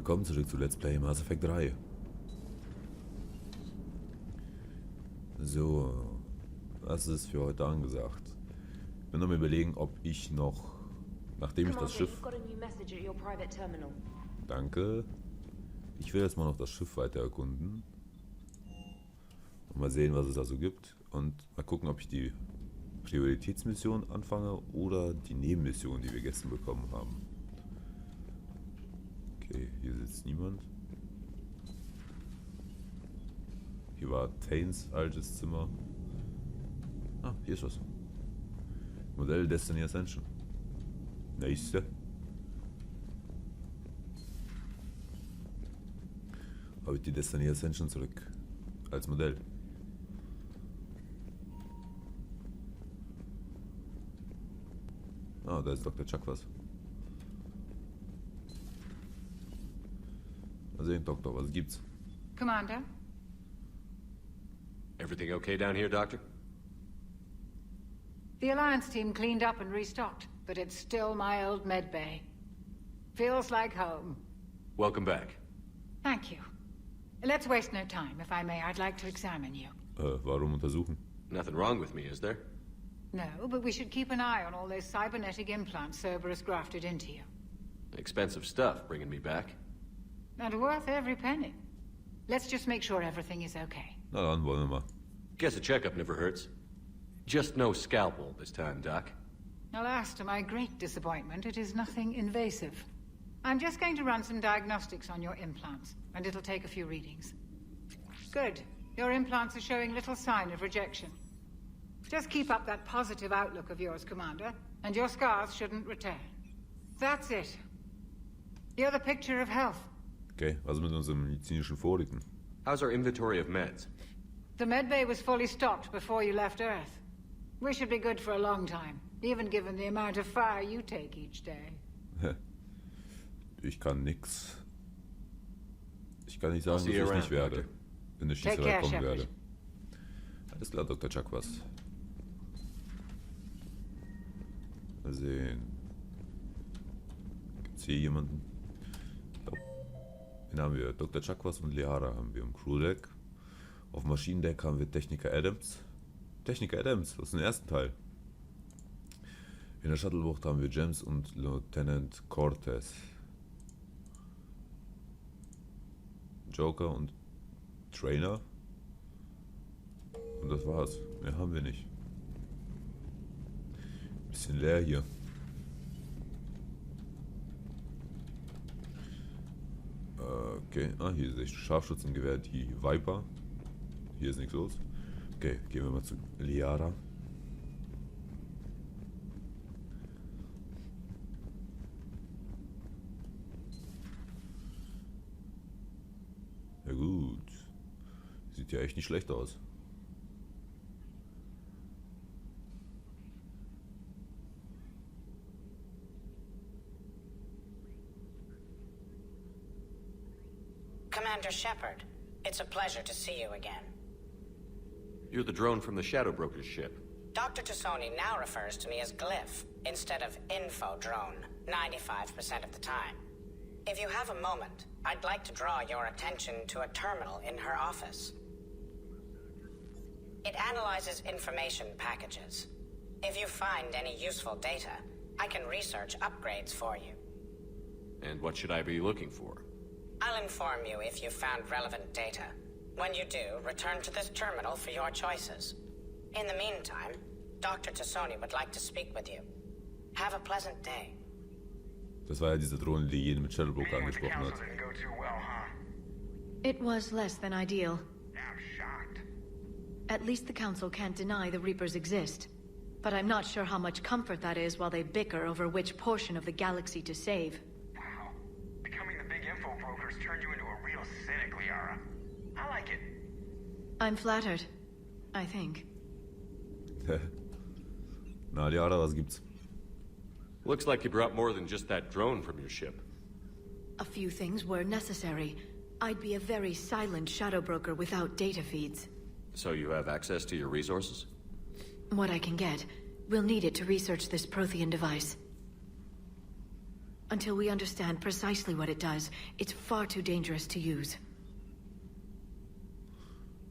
willkommen zurück zu Let's Play Mass Effect 3. So, was ist für heute angesagt? Ich bin noch mal überlegen, ob ich noch, nachdem ich das Schiff... Danke. Ich will jetzt mal noch das Schiff weiter erkunden. Und mal sehen, was es da so gibt. Und mal gucken, ob ich die Prioritätsmission anfange oder die Nebenmission, die wir gestern bekommen haben. Okay, hier sitzt niemand. Hier war Tains altes Zimmer. Ah, hier ist was. Modell Destiny Ascension. Nächste. Habe ich die Destiny Ascension zurück. Als Modell. Ah, da ist Dr. Chuck was. Mal sehen, Doktor, was gibt's? Commander? Everything okay down here, Doctor? The Alliance team cleaned up and restocked, but it's still my old med bay. Feels like home. Welcome back. Thank you. Let's waste no time. If I may, I'd like to examine you. Warum untersuchen? Nothing wrong with me, is there? No, but we should keep an eye on all those cybernetic implants Cerberus grafted into you. Expensive stuff bringing me back. And worth every penny. Let's just make sure everything is okay. Na dann, wollen wir mal. Guess a checkup never hurts. Just no scalpel this time, Doc. Alas, to my great disappointment, it is nothing invasive. I'm just going to run some diagnostics on your implants, and it'll take a few readings. Good. Your implants are showing little sign of rejection. Just keep up that positive outlook of yours, Commander, and your scars shouldn't return. That's it. You're the picture of health. Okay, was mit unseren medizinischen Vorräten? How's our inventory of meds? The medbay was fully stocked before you left Earth. We should be good for a long time, even given the amount of fire you take each day. Ich kann nix. Ich kann nicht sagen, was ich nicht werde, wenn eine Schießerei kommen werde. Alles klar, Dr. Chuck, was? Mal sehen. Gibt's hier jemanden? Ich glaub, den haben wir. Dr. Chuck was und Liara haben wir im Crewdeck. Auf dem Maschinendeck haben wir Techniker Adams. Techniker Adams, aus dem ersten Teil. In der Shuttlebucht haben wir James und Lieutenant Cortez. Joker und Trainer. Und das war's. Mehr haben wir nicht. Bisschen leer hier. Okay, hier ist echt Scharfschützengewehr, die Viper. Hier ist nichts los. Okay, gehen wir mal zu Liara. Ja gut. Sieht ja echt nicht schlecht aus. Commander Shepard, it's a pleasure to see you again. You're the drone from the Shadow Broker's ship. Dr. Tassoni now refers to me as Glyph instead of Info Drone, 95% of the time. If you have a moment, I'd like to draw your attention to a terminal in her office. It analyzes information packages. If you find any useful data, I can research upgrades for you. And what should I be looking for? I'll inform you if you've found relevant data. When you do, return to this terminal for your choices. In the meantime, Dr. Tassoni would like to speak with you. Have a pleasant day. Das war ja diese Drohne, die jeden mit Shadowbroker angesprochen hat. It was less than ideal. I'm shocked. At least the Council can't deny the Reapers exist. But I'm not sure how much comfort that is while they bicker over which portion of the galaxy to save. Wow. Becoming the big info brokers turned you into a real cynic, Liara. I like it. I'm flattered. I think. Na, Liara, was gibt's? Looks like you brought more than just that drone from your ship. A few things were necessary. I'd be a very silent shadow broker without data feeds. So you have access to your resources? What I can get. We'll need it to research this Prothean device. Until we understand precisely what it does, it's far too dangerous to use.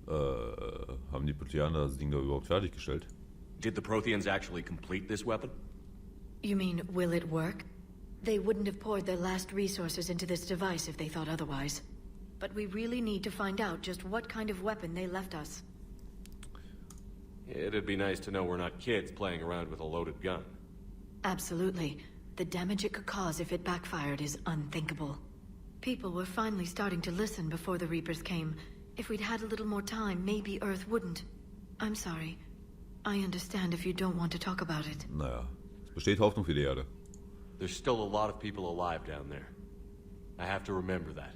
Haben die Proteaner das Ding da überhaupt fertiggestellt? Did the Protheans actually complete this weapon? You mean, will it work? They wouldn't have poured their last resources into this device if they thought otherwise. But we really need to find out just what kind of weapon they left us. It'd be nice to know we're not kids playing around with a loaded gun. Absolutely. The damage it could cause if it backfired is unthinkable. People were finally starting to listen before the Reapers came. If we'd had a little more time, maybe Earth wouldn't. I'm sorry. I understand if you don't want to talk about it. Naja, es besteht Hoffnung für die Erde. There's still a lot of people alive down there. I have to remember that.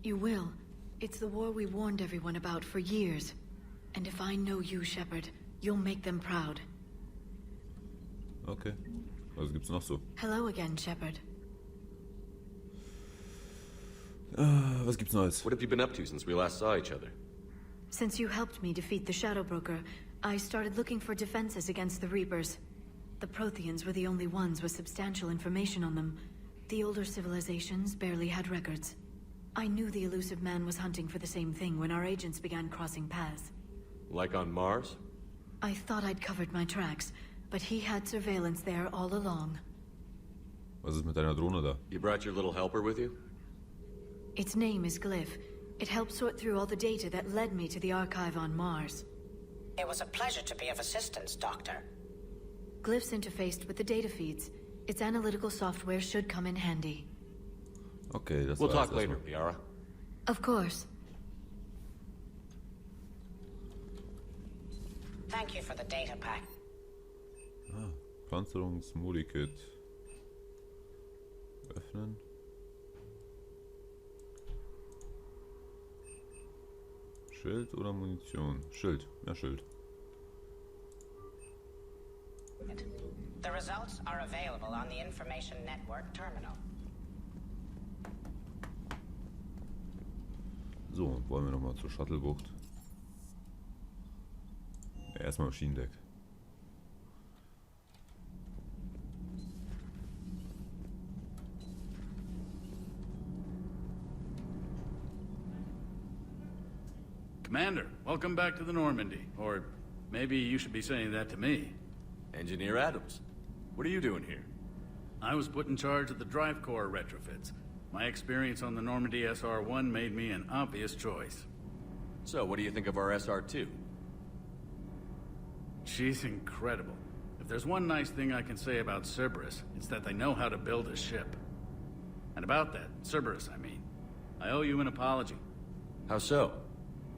You will. It's the war we warned everyone about for years. And if I know you, Shepard, you'll make them proud. Okay. Was gibt's noch so? Hello again, Shepard. Was gibt's Neues? What have you been up to since we last saw each other? Since you helped me defeat the Shadow Broker, I started looking for defenses against the Reapers. The Protheans were the only ones with substantial information on them. The older civilizations barely had records. I knew the elusive man was hunting for the same thing when our agents began crossing paths. Like on Mars? I thought I'd covered my tracks, but he had surveillance there all along. Was ist mit deiner Drohne da? You brought your little helper with you? Its name is Glyph. It helped sort through all the data that led me to the archive on Mars. It was a pleasure to be of assistance, Doctor. Glyph's interfaced with the data feeds. Its analytical software should come in handy. Okay, das We'll war's talk later, erstmal. Liara. Of course. Thank you for the data pack. Panzerungsmodikit. Öffnen. Schild oder Munition? Schild. Ja, Schild. The results are available on the Information Network terminal. So, wollen wir nochmal zur Shuttlebucht. Ja, erstmal Maschinendeck. Commander, welcome back to the Normandy. Or maybe you should be saying that to me. Engineer Adams. What are you doing here? I was put in charge of the drive core retrofits. My experience on the Normandy SR-1 made me an obvious choice. So, what do you think of our SR-2? She's incredible. If there's one nice thing I can say about Cerberus, it's that they know how to build a ship. And about that, Cerberus, I mean, I owe you an apology. How so?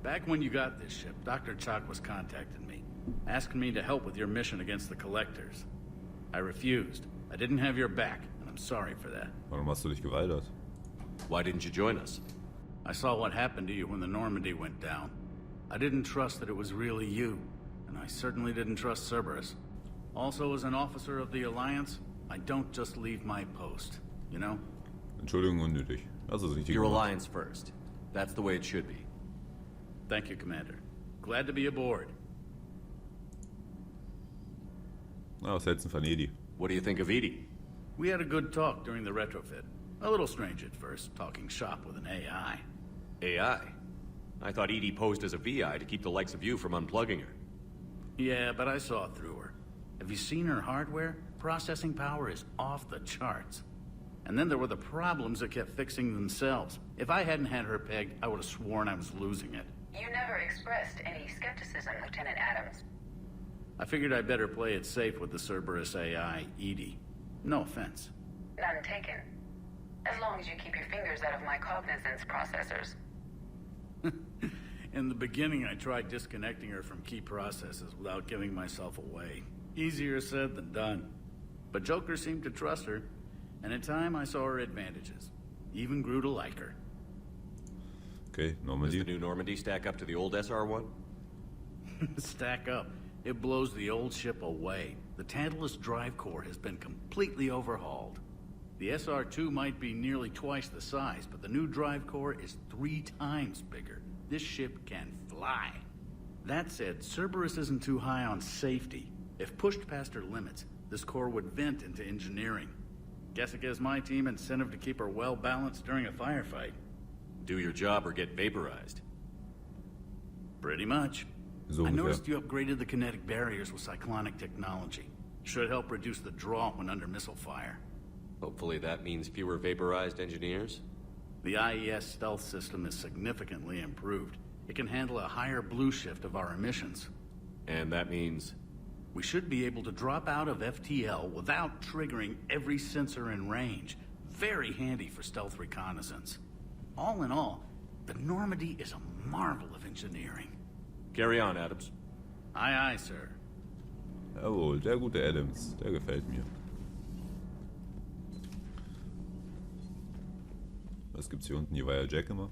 Back when you got this ship, Dr. Chalk was contacting me, asking me to help with your mission against the Collectors. I refused. I didn't have your back, and I'm sorry for that. Warum hast du dich geweigert? Why didn't you join us? I saw what happened to you when the Normandy went down. I didn't trust that it was really you, and I certainly didn't trust Cerberus. Also, as an officer of the Alliance, I don't just leave my post, you know? Entschuldigung, unnötig. Das ist richtig Your gemacht. alliance first. That's the way it should be. Thank you, Commander. Glad to be aboard. Na, was hältst du von Edi? What do you think of Edie? We had a good talk during the retrofit. A little strange at first, talking shop with an AI. AI? I thought Edie posed as a VI to keep the likes of you from unplugging her. Yeah, but I saw through her. Have you seen her hardware? Processing power is off the charts. And then there were the problems that kept fixing themselves. If I hadn't had her pegged, I would have sworn I was losing it. You never expressed any skepticism, Lieutenant Adams. I figured I'd better play it safe with the Cerberus AI, Edie. No offense. None taken. As long as you keep your fingers out of my cognizance processors. In the beginning, I tried disconnecting her from key processes without giving myself away. Easier said than done. But Joker seemed to trust her, and in time I saw her advantages. Even grew to like her. Okay, Does Normandy. the new Normandy stack up to the old SR-1? Stack up. It blows the old ship away. The Tantalus drive core has been completely overhauled. The SR-2 might be nearly twice the size, but the new drive core is 3 times bigger. This ship can fly. That said, Cerberus isn't too high on safety. If pushed past her limits, this core would vent into engineering. Guess it gives my team incentive to keep her well balanced during a firefight. Do your job or get vaporized. Pretty much. So I ungefähr. noticed you upgraded the kinetic barriers with cyclonic technology. Should help reduce the draw when under missile fire. Hopefully that means fewer vaporized engineers. The IES stealth system is significantly improved. It can handle a higher blue shift of our emissions. And that means... We should be able to drop out of FTL without triggering every sensor in range. Very handy for stealth reconnaissance. All in all, the Normandy is a marvel of engineering. Carry on, Adams. Aye, aye, sir. Jawohl, der gute Adams. Der gefällt mir. Was gibt's hier unten? Hier war ja Jack immer.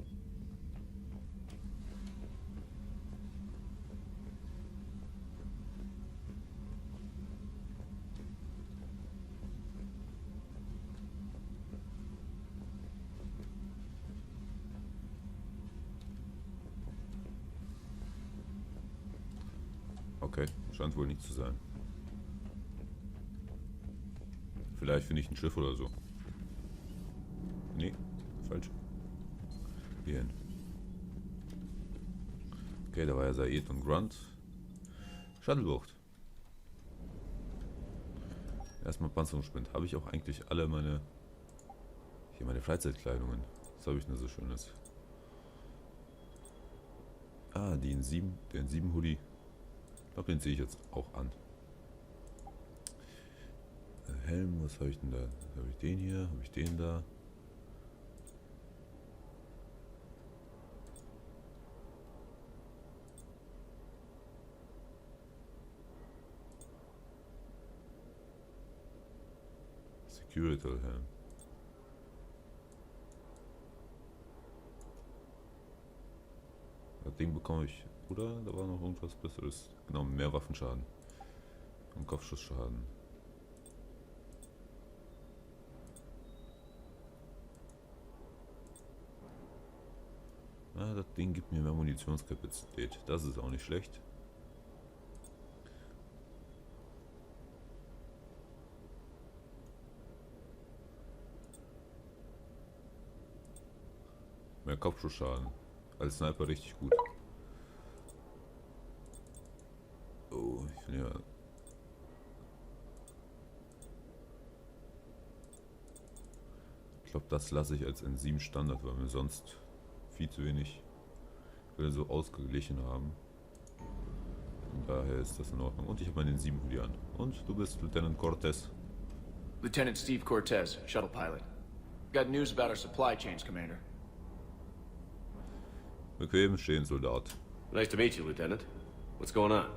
Okay, scheint wohl nicht zu sein. Vielleicht finde ich ein Schiff oder so. Nee, falsch. Hier hin. Okay, da war ja Said und Grunt. Shuttlebucht. Erstmal Panzerungsspind. Habe ich auch eigentlich alle meine... Hier meine Freizeitkleidungen. Was habe ich denn so Schönes? Ah, den 7 Hoodie. Ich glaube, den ziehe ich jetzt auch an. Helm, was habe ich denn da? Habe ich den hier? Habe ich den da? Security Helm. Das Ding bekomme ich. Oder? Da war noch irgendwas Besseres. Genau, mehr Waffenschaden. Und Kopfschussschaden. Ah, das Ding gibt mir mehr Munitionskapazität. Das ist auch nicht schlecht. Mehr Kopfschussschaden. Als Sniper richtig gut. Oh, ich bin ja... Ich glaube, das lasse ich als N7 Standard, weil mir sonst viel zu wenig will so ausgeglichen haben. Von daher ist das in Ordnung. Und ich habe meinen 7 Hoodie an. Und du bist Lieutenant Cortez. Lieutenant Steve Cortez, shuttle pilot. Got news about our supply chains, Commander. Bequem stehen, Soldat. Nice to meet you, Lieutenant. What's going on?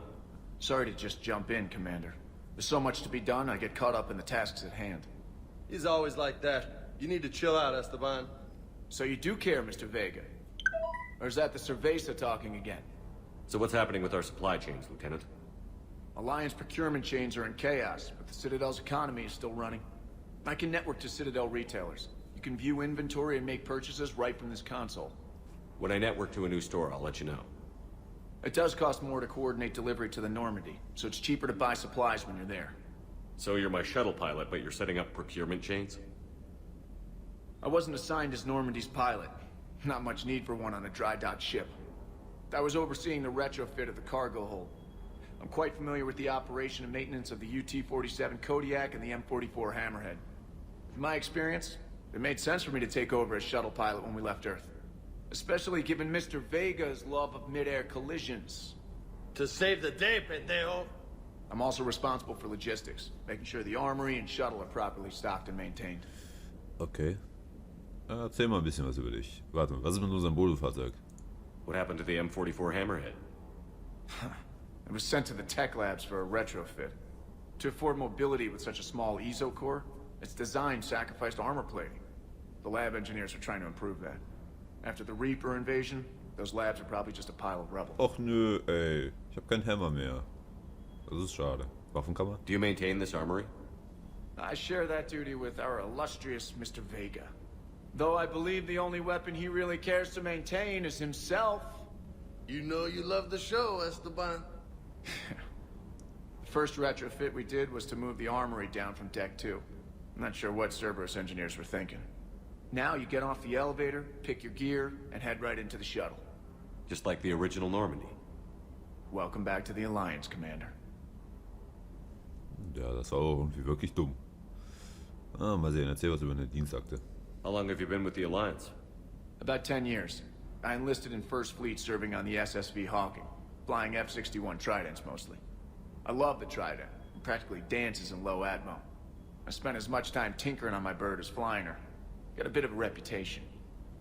Sorry to just jump in, Commander. There's so much to be done, I get caught up in the tasks at hand. He's always like that. You need to chill out, Esteban. So you do care, Mr. Vega? Or is that the Cerveza talking again? So what's happening with our supply chains, Lieutenant? Alliance procurement chains are in chaos, but the Citadel's economy is still running. I can network to Citadel retailers. You can view inventory and make purchases right from this console. When I network to a new store, I'll let you know. It does cost more to coordinate delivery to the Normandy, so it's cheaper to buy supplies when you're there. So you're my shuttle pilot, but you're setting up procurement chains? I wasn't assigned as Normandy's pilot. Not much need for one on a dry dock ship. I was overseeing the retrofit of the cargo hold. I'm quite familiar with the operation and maintenance of the UT-47 Kodiak and the M44 Hammerhead. In my experience, it made sense for me to take over as shuttle pilot when we left Earth. Especially given Mr. Vega's love of mid-air collisions. To save the day, pendejo. I'm also responsible for logistics, making sure the armory and shuttle are properly stocked and maintained. Okay. Erzähl mal ein bisschen was über dich. Warte, was ist mit unserem Bodenfahrzeug? What happened to the M44 Hammerhead? It was sent to the tech labs for a retrofit. To afford mobility with such a small ESO core, its design sacrificed armor plating. The lab engineers are trying to improve that. After the Reaper invasion, those labs are probably just a pile of rubble. Och nö, ey. Ich hab keinen Hammer mehr. Das ist schade. Waffenkammer? Do you maintain this armory? I share that duty with our illustrious Mr. Vega. Though I believe the only weapon he really cares to maintain is himself. You know you love the show, Esteban. The first retrofit we did was to move the armory down from Deck 2. I'm not sure what Cerberus engineers were thinking. Now you get off the elevator, pick your gear, and head right into the shuttle. Just like the original Normandy. Welcome back to the Alliance, Commander. Ja, das war auch irgendwie wirklich dumm. Ah, mal sehen, erzähl was über eine Dienstakte. How long have you been with the Alliance? About 10 years. I enlisted in First Fleet serving on the SSV Hawking, flying F-61 Tridents mostly. I love the Trident. It practically dances in low atmo. I spent as much time tinkering on my bird as flying her. Got a bit of a reputation.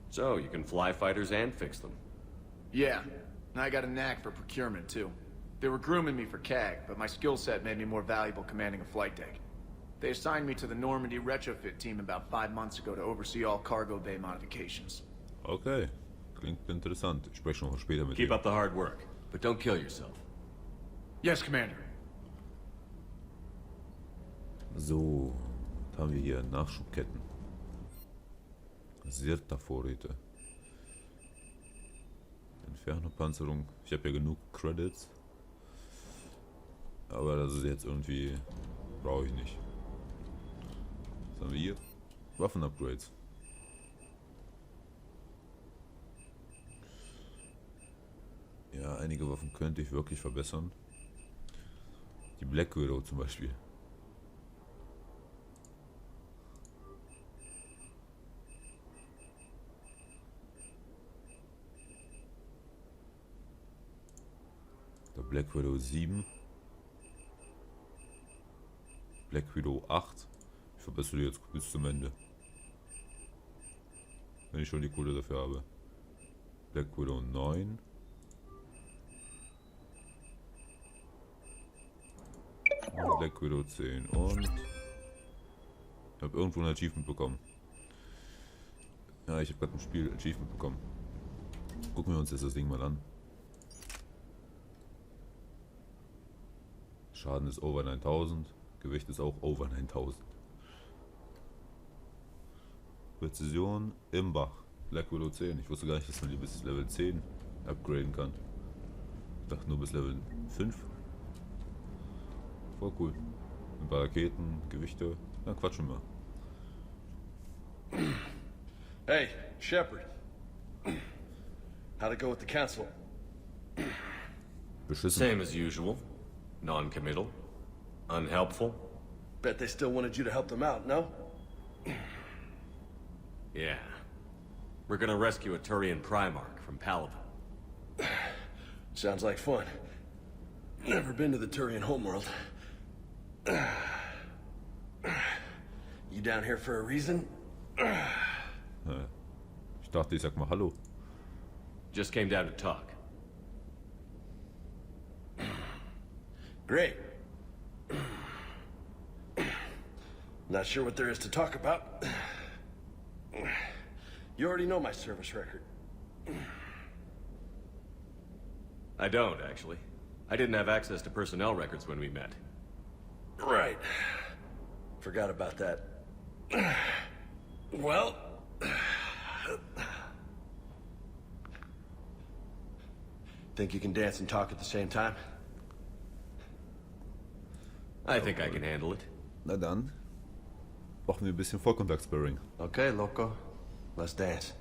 So, you can fly fighters and fix them. Yeah, and I got a knack for procurement too. They were grooming me for CAG, but my skill set made me more valuable commanding a flight deck. They assigned me to the Normandy retrofit team about 5 months ago to oversee all cargo bay modifications. Okay, klingt interessant. Ich spreche noch später mit Keep dir. up the hard work, but don't kill yourself. Yes, Commander. So, was haben wir hier? Nachschubketten. Sirta-Vorräte. Inferno-Panzerung. Ich habe ja genug Credits. Aber das ist jetzt irgendwie... brauche ich nicht. Was haben wir hier? Waffen-Upgrades. Ja, einige Waffen könnte ich wirklich verbessern. Die Black Widow zum Beispiel. Der Black Widow 7. Black Widow 8. Ich verbessere die jetzt bis zum Ende. Wenn ich schon die Kohle dafür habe. Black Widow 9. Black Widow 10 und ich habe irgendwo ein Achievement bekommen. Ja, ich habe gerade im Spiel Achievement bekommen. Gucken wir uns jetzt das Ding mal an. Schaden ist over 9000, Gewicht ist auch over 9000. Präzision im Bach. Black Widow 10. Ich wusste gar nicht, dass man die bis Level 10 upgraden kann. Ich dachte nur bis Level 5. Voll cool. Ein paar Raketen, Gewichte. Dann quatschen wir. Hey, Shepard. How'd it go with the council? Beschissen. Same as usual. Non-committal. Unhelpful. Bet they still wanted you to help them out, no? Yeah. We're gonna rescue a Turian Primarch from Palaven. Sounds like fun. Never been to the Turian homeworld. You down here for a reason? Ich dachte, ich sag mal Hallo. Just came down to talk. Great. Not sure what there is to talk about. You already know my service record. I don't, actually. I didn't have access to personnel records when we met. Right. Forgot about that. Well... Think you can dance and talk at the same time? I think I can handle it. Na dann. Brauchen wir ein bisschen Vollkontakt-Sparring. Okay, loco. Let's dance.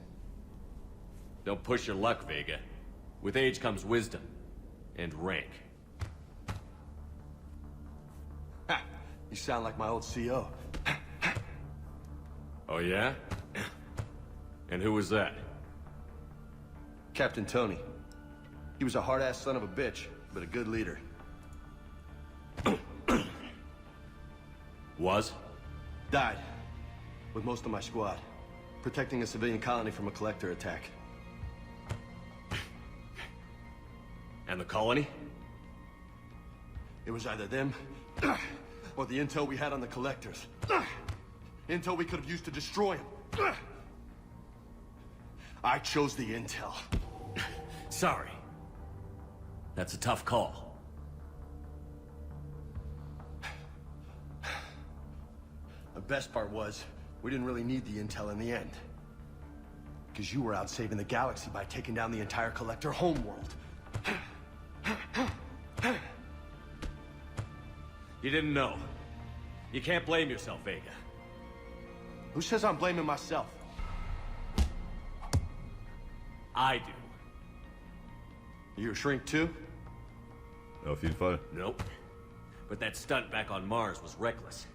Don't push your luck, Vega. With age comes wisdom. And rank. Ha! You sound like my old CO. Oh yeah? And who was that? Captain Tony. He was a hard-ass son of a bitch, but a good leader. Was? Died. With most of my squad. Protecting a civilian colony from a collector attack. And the colony? It was either them, or the intel we had on the collectors. Intel we could have used to destroy them. I chose the intel. Sorry. That's a tough call. The best part was, we didn't really need the intel in the end. Because you were out saving the galaxy by taking down the entire collector homeworld. You didn't know. You can't blame yourself, Vega. Who says I'm blaming myself? I do. You a shrink too? Ja, auf jeden Fall. Nope. But that stunt back on Mars was reckless.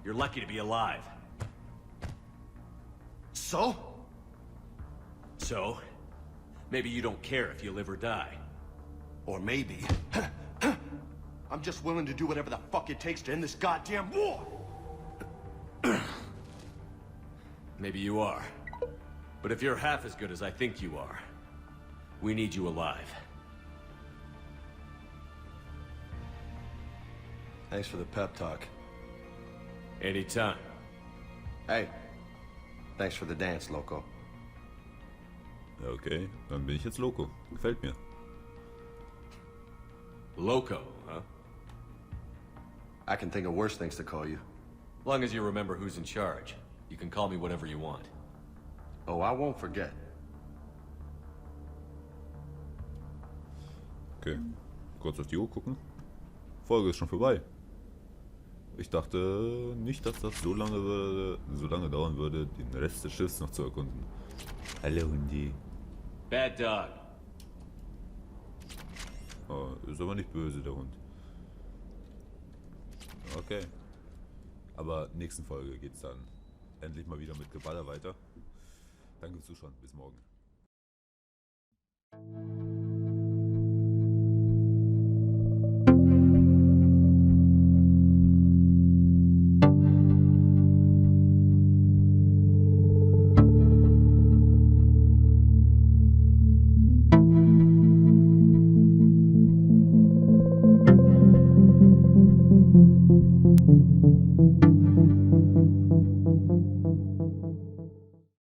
You're lucky to be alive. So? So, maybe you don't care if you live or die. Or maybe... I'm just willing to do whatever the fuck it takes to end this goddamn war! Maybe you are. But if you're half as good as I think you are, we need you alive. Thanks for the pep talk. Anytime. Hey, thanks for the dance, Loco. Ja, okay, dann bin ich jetzt Loco. Gefällt mir. Loco, huh? I can think of worse things to call you. Long as you remember who's in charge, you can call me whatever you want. Oh, I won't forget. Okay, kurz auf die Uhr gucken. Folge ist schon vorbei. Ich dachte nicht, dass das so lange dauern würde, den Rest des Schiffs noch zu erkunden. Hallo Hundi. Bad dog. Oh, ist aber nicht böse, der Hund. Okay. Aber nächsten Folge geht's dann endlich mal wieder mit Geballer weiter. Danke fürs Zuschauen. Bis morgen. Thank you.